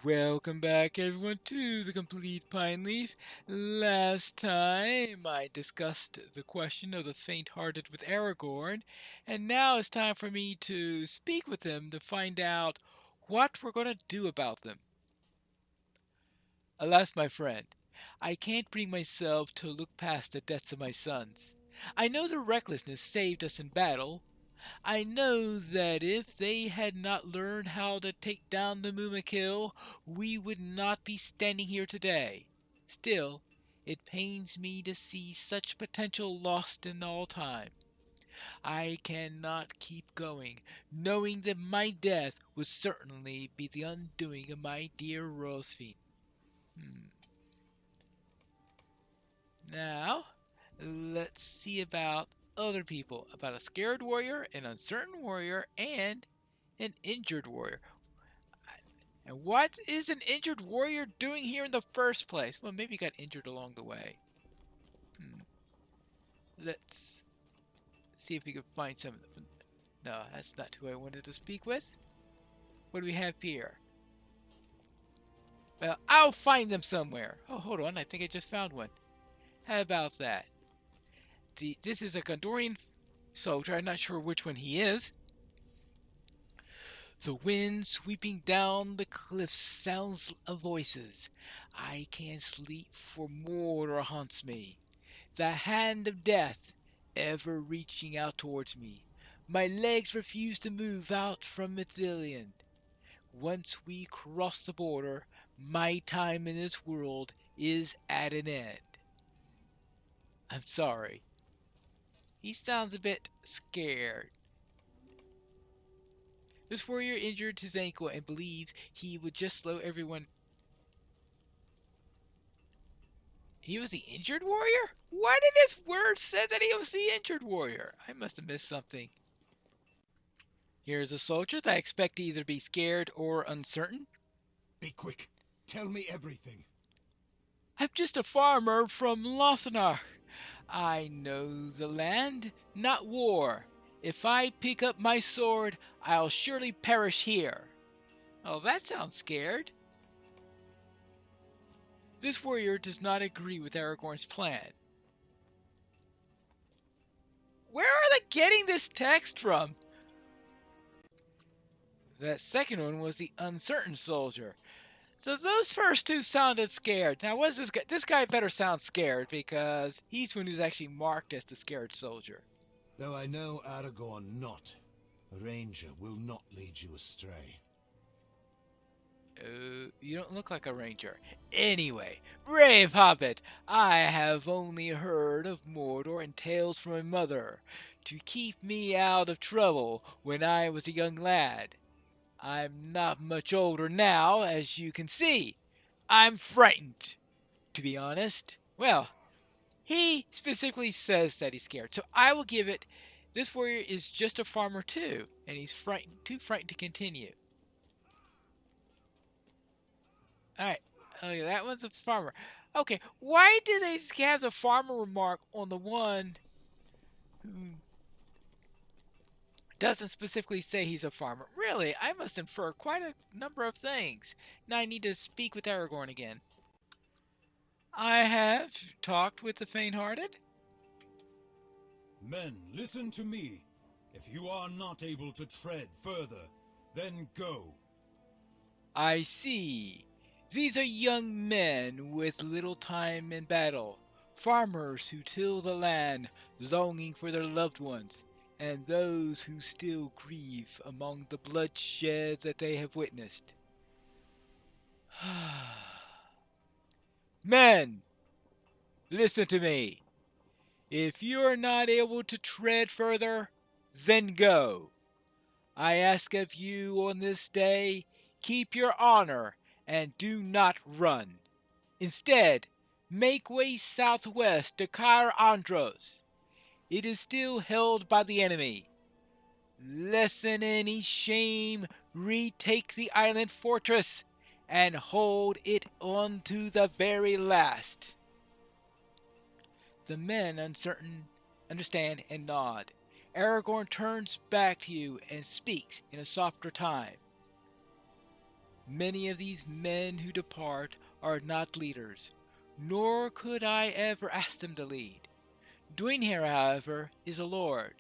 Welcome back, everyone, to the Complete Pineleaf. Last time I discussed the question of the faint-hearted with Aragorn, and now it's time for me to speak with them to find out what we're going to do about them. Alas, my friend, I can't bring myself to look past the deaths of my sons. I know their recklessness saved us in battle. I know that if they had not learned how to take down the Mumakil, we would not be standing here today. Still, it pains me to see such potential lost in all time. I cannot keep going, knowing that my death would certainly be the undoing of my dear Rosfin. Hmm. Now, let's see about other people. About a scared warrior, an uncertain warrior, and an injured warrior. And what is an injured warrior doing here in the first place? Well, maybe he got injured along the way. Hmm. Let's see if we can find some. No, that's not who I wanted to speak with. What do we have here? Well, I'll find them somewhere. Oh, hold on. I think I just found one. How about that? This is a Gondorian soldier. I'm not sure which one he is. The wind sweeping down the cliffs sounds of voices. I can't sleep for Mordor haunts me. The hand of death ever reaching out towards me. My legs refuse to move out from Ithilien. Once we cross the border, my time in this world is at an end. I'm sorry. He sounds a bit scared. This warrior injured his ankle and believes he would just slow everyone. He was the injured warrior? Why did this word say that he was the injured warrior? I must have missed something. Here's a soldier that I expect to either be scared or uncertain. Be quick. Tell me everything. I'm just a farmer from Losanach. I know the land, not war. If I pick up my sword, I'll surely perish here. Oh, that sounds scared. This warrior does not agree with Aragorn's plan. Where are they getting this text from? That second one was the uncertain soldier. So those first two sounded scared. Now, what's this guy? This guy better sound scared because he's the one who's actually marked as the scared soldier. Though I know Aragorn not, a ranger will not lead you astray. You don't look like a ranger. Anyway, brave hobbit, I have only heard of Mordor and tales from my mother to keep me out of trouble when I was a young lad. I'm not much older now, as you can see. I'm frightened, to be honest. Well, he specifically says that he's scared, so I will give it. This warrior is just a farmer too, and he's frightened, too frightened to continue. All right, okay, that one's a farmer. Okay, why do they have the farmer remark on the one who doesn't specifically say he's a farmer? Really, I must infer quite a number of things. Now I need to speak with Aragorn again. I have talked with the faint-hearted. Men, listen to me. If you are not able to tread further, then go. I see. These are young men with little time in battle, farmers who till the land, longing for their loved ones, and those who still grieve among the bloodshed that they have witnessed. Men, listen to me. If you are not able to tread further, then go. I ask of you on this day, keep your honor and do not run. Instead, make way southwest to Cair Andros. It is still held by the enemy. Lessen any shame, retake the island fortress, and hold it on to the very last. The men, uncertain, understand and nod. Aragorn turns back to you and speaks in a softer time. Many of these men who depart are not leaders, nor could I ever ask them to lead. Duinhir, however, is a lord.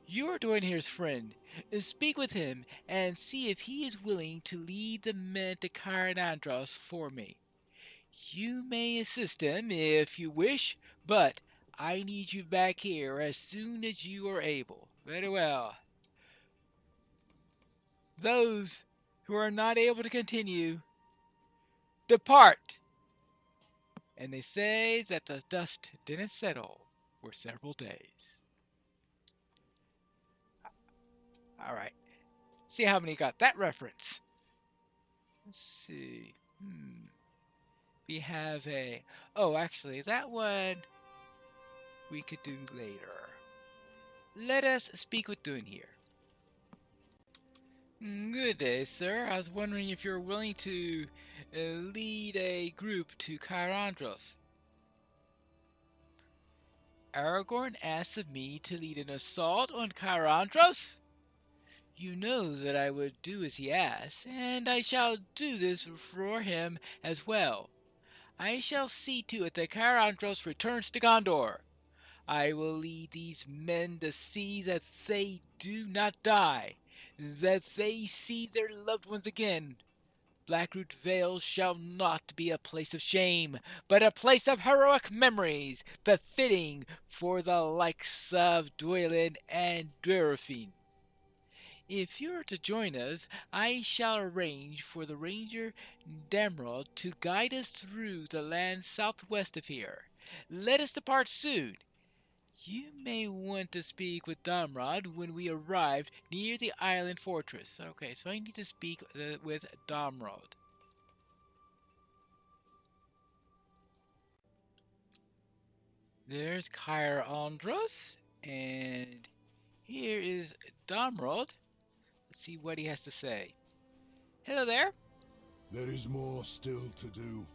You are Duinhir's friend. Speak with him and see if he is willing to lead the men to Caranandros for me. You may assist him if you wish, but I need you back here as soon as you are able. Very well. Those who are not able to continue, depart. And they say that the dust didn't settle for several days. All right. See how many got that reference. Let's see. We have a... Oh, actually, that one we could do later. Let us speak with Duinhir. Good day, sir. I was wondering if you're willing to lead a group to Cairandros. Aragorn asks of me to lead an assault on Cairandros? You know that I would do as he asks, and I shall do this for him as well. I shall see to it that Cairandros returns to Gondor. I will lead these men to see that they do not die, that they see their loved ones again. Blackroot Vale shall not be a place of shame, but a place of heroic memories, befitting for the likes of Dwelin and Durafin. If you are to join us, I shall arrange for the ranger Damrod to guide us through the land southwest of here. Let us depart soon. You may want to speak with Damrod when we arrive near the island fortress. Okay, so I need to speak with Damrod. There's Cair Andros, and here is Damrod. Let's see what he has to say. Hello there. There is more still to do.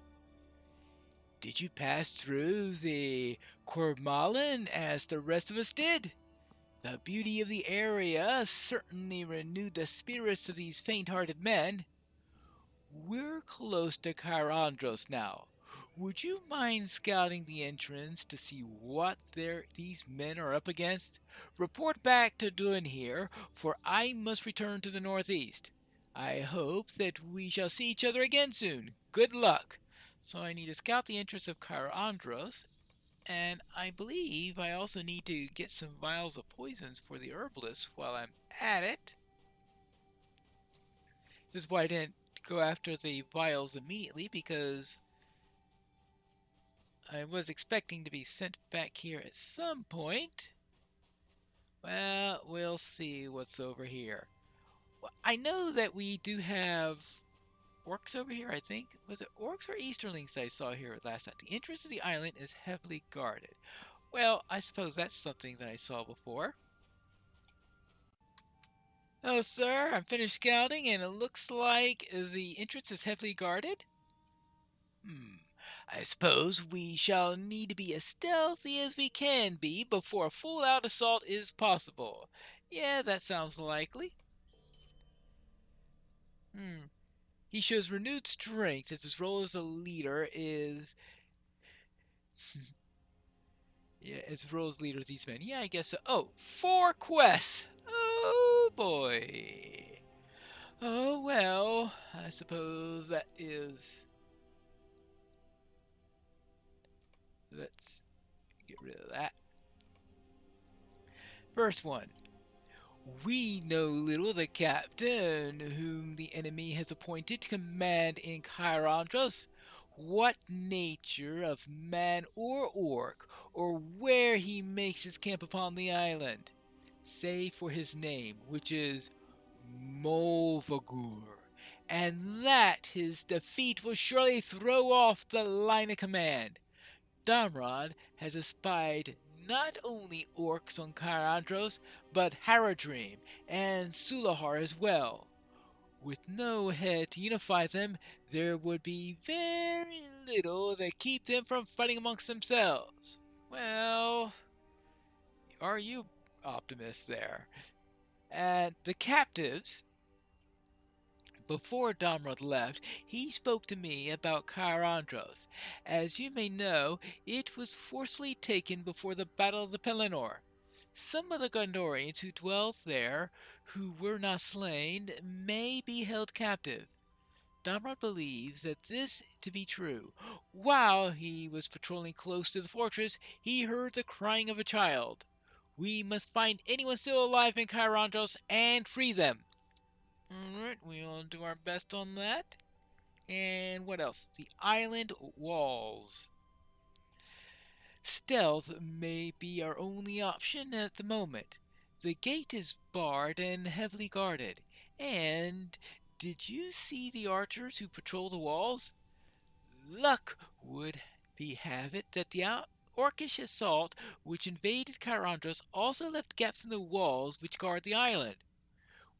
Did you pass through the Cormallen as the rest of us did? The beauty of the area certainly renewed the spirits of these faint-hearted men. We're close to Cairandros now. Would you mind scouting the entrance to see what these men are up against? Report back to Duinhir, for I must return to the northeast. I hope that we shall see each other again soon. Good luck. So I need to scout the entrance of Cairandros, and I believe I also need to get some vials of poisons for the herbalist while I'm at it. This is why I didn't go after the vials immediately, because I was expecting to be sent back here at some point. Well, we'll see what's over here. Well, I know that we do have orcs over here, I think. Was it orcs or easterlings I saw here last night? The entrance to the island is heavily guarded. Well, I suppose that's something that I saw before. Oh, sir, I'm finished scouting, and it looks like the entrance is heavily guarded. I suppose we shall need to be as stealthy as we can be before a full-out assault is possible. Yeah, that sounds likely. He shows renewed strength as his role as a leader is... yeah, his role as leader of these men. Yeah, I guess so. Oh, 4 quests! Oh, boy. Oh, well, I suppose that is... Let's get rid of that. First one. We know little of the captain whom the enemy has appointed to command in Cairandros. What nature of man or orc, or where he makes his camp upon the island. Say for his name, which is Molvagur, and that his defeat will surely throw off the line of command. Damrod has espied not only orcs on Cairandros, but Haradrim and Sulahar as well. With no head to unify them, there would be very little that keep them from fighting amongst themselves. Well, are you optimists there? And the captives, Before Domrod left, he spoke to me about Kyrandros. As you may know, it was forcefully taken before the Battle of the Pelennor. Some of the Gondorians who dwelt there, who were not slain, may be held captive. Domrod believes that this to be true. While he was patrolling close to the fortress, he heard the crying of a child. We must find anyone still alive in Kyrandros and free them. Alright, we'll do our best on that. And what else? The island walls. Stealth may be our only option at the moment. The gate is barred and heavily guarded. And did you see the archers who patrol the walls? Luck would have it that the orcish assault which invaded Kyrandros also left gaps in the walls which guard the island.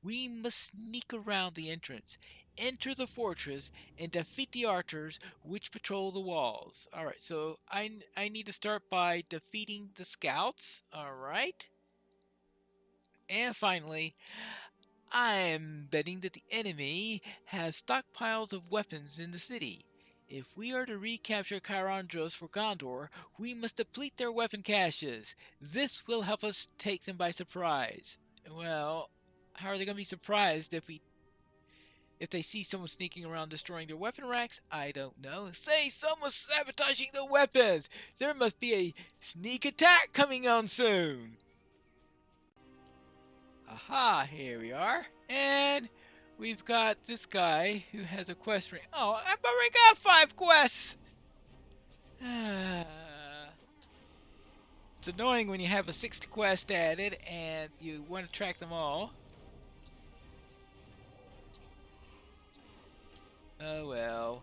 We must sneak around the entrance, enter the fortress, and defeat the archers which patrol the walls. Alright, so I need to start by defeating the scouts. Alright. And finally, I'm betting that the enemy has stockpiles of weapons in the city. If we are to recapture Kyrandros for Gondor, we must deplete their weapon caches. This will help us take them by surprise. Well, how are they going to be surprised if they see someone sneaking around destroying their weapon racks? I don't know. Say, someone's sabotaging the weapons! There must be a sneak attack coming on soon! Aha, here we are. And we've got this guy who has a quest ring. Oh, I've already got 5 quests! It's annoying when you have a 6th quest added and you want to track them all. Oh well.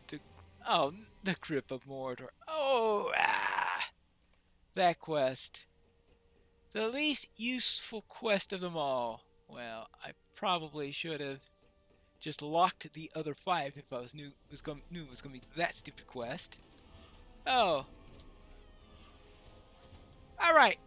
The Grip of Mordor. That quest. The least useful quest of them all. Well, I probably should have just locked the other 5 if I knew it was going to be that stupid quest. Oh. Alright.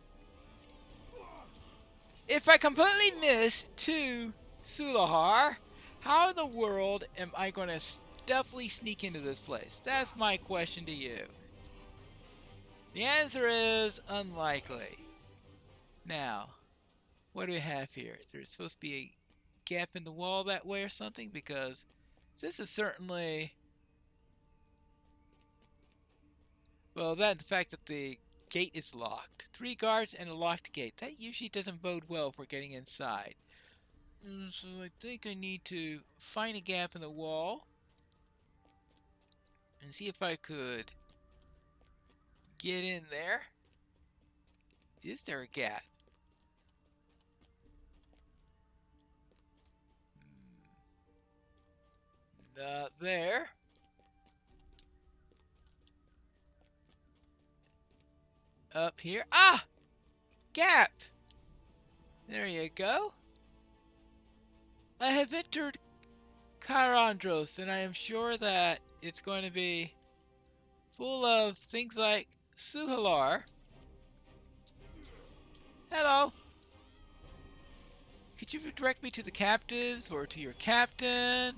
If I completely miss to Sulahar, how in the world am I going to stealthily sneak into this place? That's my question to you. The answer is unlikely. Now, what do we have here? There's supposed to be a gap in the wall that way or something, because this is certainly... Well, the fact that the gate is locked. 3 guards and a locked gate. That usually doesn't bode well for getting inside. So I think I need to find a gap in the wall and see if I could get in there. Is there a gap? Not there. Up here. Ah! Gap! There you go. I have entered Kyrandros, and I am sure that it's going to be full of things like Suhalar. Hello. Could you direct me to the captives, or to your captain?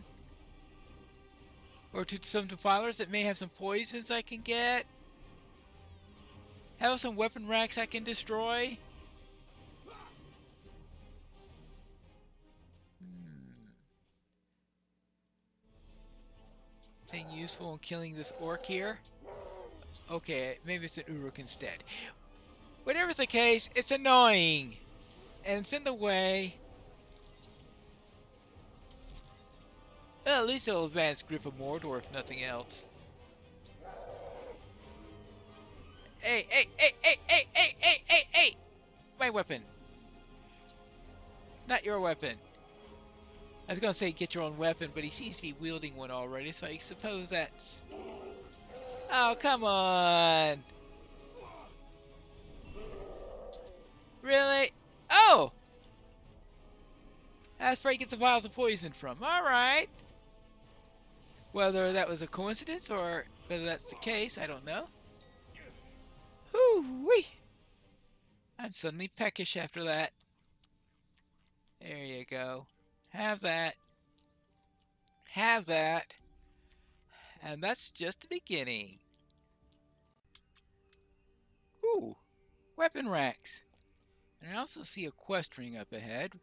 Or to some defilers that may have some poisons I can get? Have some weapon racks I can destroy? Anything useful in killing this orc here? Okay, maybe it's an Uruk instead. Whatever's the case, it's annoying. And it's in the way. Well, at least it'll advance Grip of Mordor if nothing else. Hey, hey, hey, hey, hey, hey, hey, hey, hey! My weapon. Not your weapon. I was going to say get your own weapon, but he seems to be wielding one already, so I suppose that's... Oh, come on! Really? Oh! That's where he gets the vials of poison from. Alright! Whether that was a coincidence or whether that's the case, I don't know. Whoo-wee! I'm suddenly peckish after that. There you go. Have that. have that. And that's just the beginning. Ooh, weapon racks. And I also see a quest ring up ahead.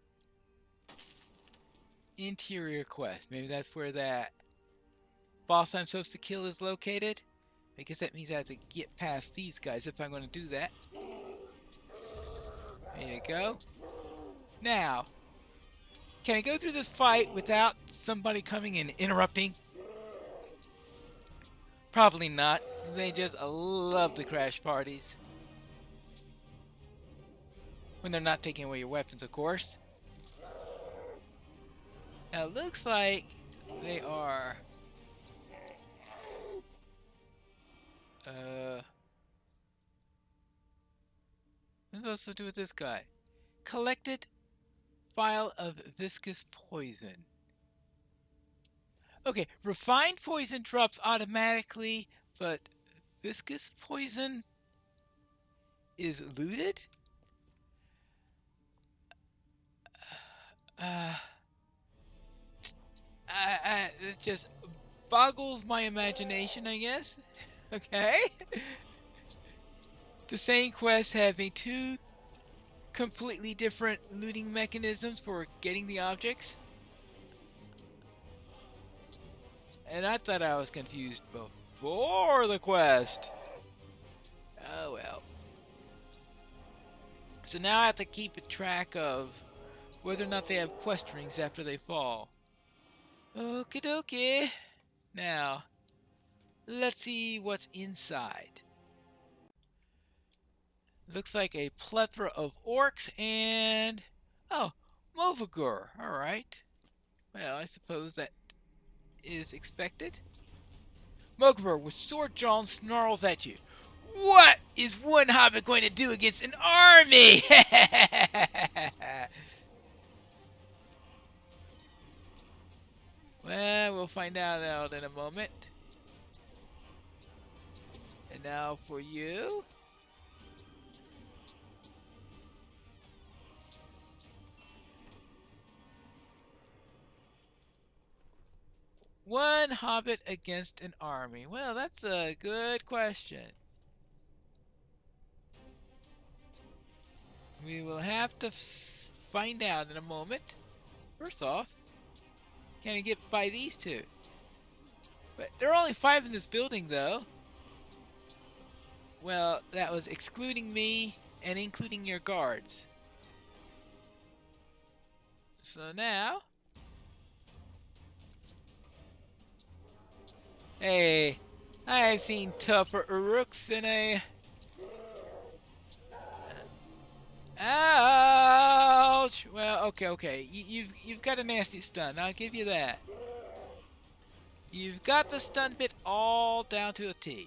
Interior quest. Maybe that's where that boss I'm supposed to kill is located. I guess that means I have to get past these guys if I'm going to do that. There you go. Now, can I go through this fight without somebody coming and interrupting? Probably not. They just love the crash parties. When they're not taking away your weapons, of course. Now, it looks like they are... what am I supposed to do with this guy? Collected vial of viscous poison. Okay, refined poison drops automatically, but viscous poison is looted? It just boggles my imagination, I guess. Okay. The same quests having two completely different looting mechanisms for getting the objects. And I thought I was confused before the quest. Oh well. So now I have to keep a track of whether or not they have quest rings after they fall. Okie dokie. Now, let's see what's inside. Looks like a plethora of orcs and... oh, Movagur. Alright. Well, I suppose that is expected. Movagur with sword drawn snarls at you. What is one hobbit going to do against an army? Well, we'll find out in a moment. And now for you. One hobbit against an army. Well, that's a good question. We will have to find out in a moment. First off, can I get by these two? But there are only 5 in this building, though. Well, that was excluding me and including your guards. So now... hey, I have seen tougher Uruks in a... ouch! Well, okay. You've got a nasty stun. I'll give you that. You've got the stun bit all down to a T.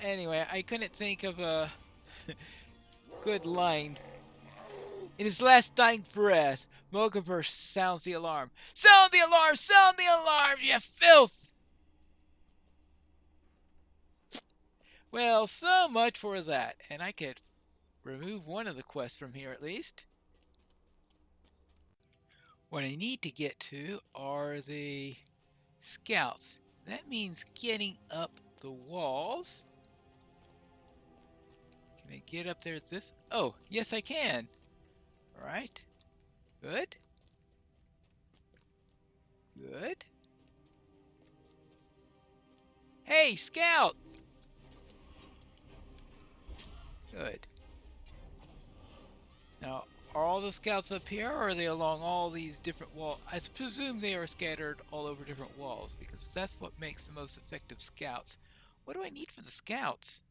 Anyway, I couldn't think of a good line. In his last dying breath, Mogaverse sounds the alarm. Sound the alarm! Sound the alarm, you filth! Well, so much for that. And I could remove one of the quests from here at least. What I need to get to are the scouts. That means getting up the walls. Can I get up there at this? Oh, yes I can. Alright. Good. Good. Hey, scout! Good. Now, are all the scouts up here, or are they along all these different walls? I presume they are scattered all over different walls, because that's what makes the most effective scouts. What do I need for the scouts?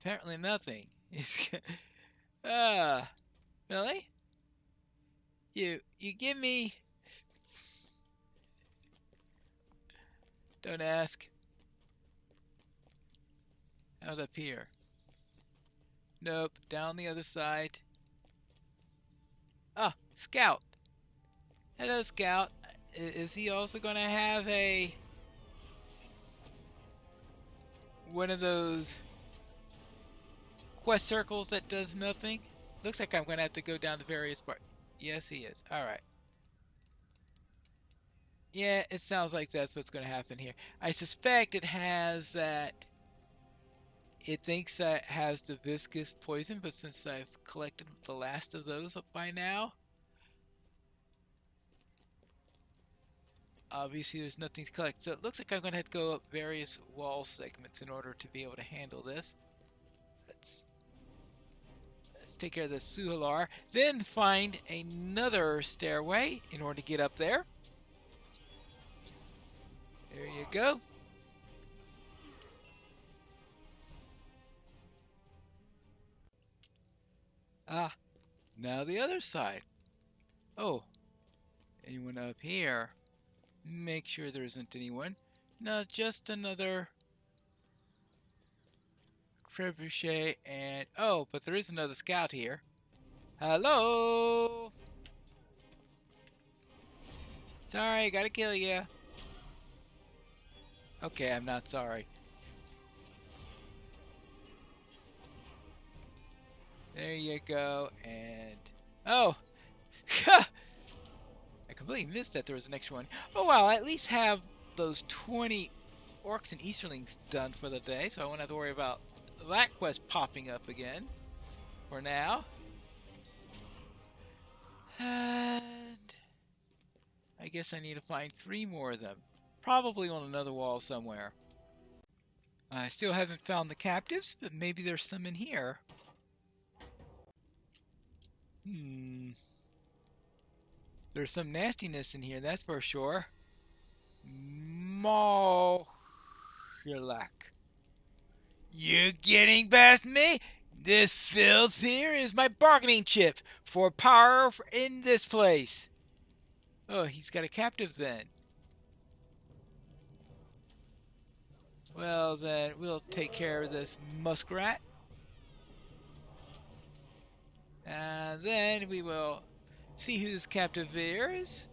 Apparently nothing. Really? You give me... Don't ask. Out up here. Nope, down the other side. Ah, Scout. Hello, Scout. Is he also going to have one of those quest circles that does nothing? Looks like I'm going to have to go down the various parts. Yes, he is. Alright. Yeah, it sounds like that's what's going to happen here. I suspect it has that... It thinks that it has the viscous poison, but since I've collected the last of those up by now... Obviously there's nothing to collect. So it looks like I'm going to have to go up various wall segments in order to be able to handle this. Let's take care of the Suhalar. Then find another stairway in order to get up there. There you go. Ah, now the other side. Oh, anyone up here? Make sure there isn't anyone. No, just another trebuchet and... Oh, but there is another scout here. Hello? Sorry, gotta kill you. Okay, I'm not sorry. There you go, and... Oh! I completely missed that there was an extra one. Oh well, I at least have those 20 orcs and Easterlings done for the day, so I won't have to worry about that quest popping up again. For now. And... I guess I need to find 3 more of them. Probably on another wall somewhere. I still haven't found the captives, but maybe there's some in here. There's some nastiness in here, that's for sure. Moshilak. You're getting past me? This filth here is my bargaining chip for power in this place. Oh, he's got a captive then. Well then, we'll take care of this muskrat. And then we will see who this captive is.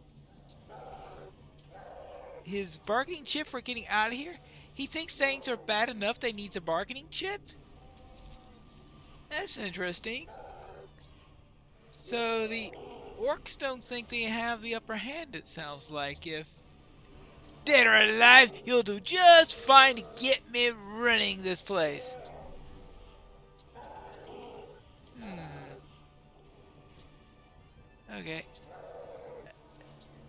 His bargaining chip for getting out of here? He thinks things are bad enough they need a bargaining chip? That's interesting. So the orcs don't think they have the upper hand, it sounds like. If dead or alive, you'll do just fine to get me running this place. Okay.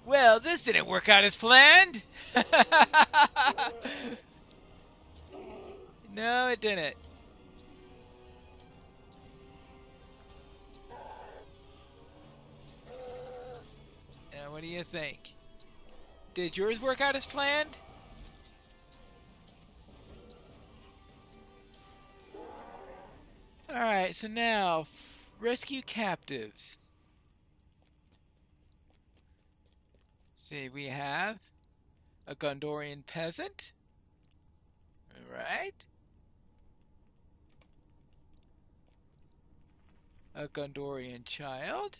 Well, this didn't work out as planned. No, it didn't. Now, what do you think? Did yours work out as planned? Alright, so now, rescue captives. See, we have a Gondorian peasant. Right? A Gondorian child.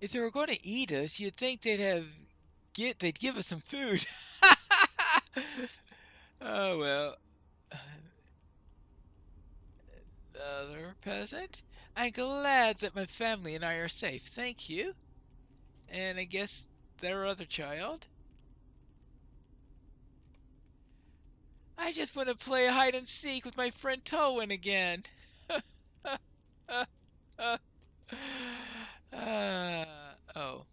If they were going to eat us, you'd think they'd give us some food. Oh well. Another peasant. I'm glad that my family and I are safe. Thank you. And I guess their other child. I just want to play hide and seek with my friend Tolwyn again. Oh.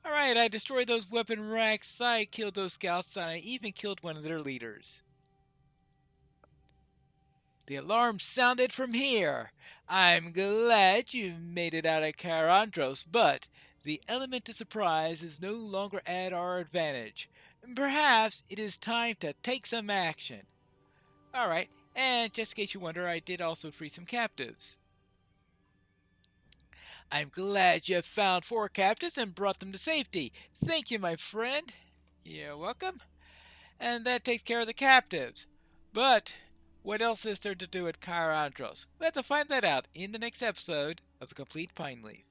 Alright, I destroyed those weapon racks, I killed those scouts, and I even killed one of their leaders. The alarm sounded from here. I'm glad you made it out of Karandros, but the element of surprise is no longer at our advantage. Perhaps it is time to take some action. Alright, and just in case you wonder, I did also free some captives. I'm glad you have found 4 captives and brought them to safety. Thank you, my friend. You're welcome. And that takes care of the captives. But what else is there to do at Cair Andros? We'll have to find that out in the next episode of The Complete Pineleaf.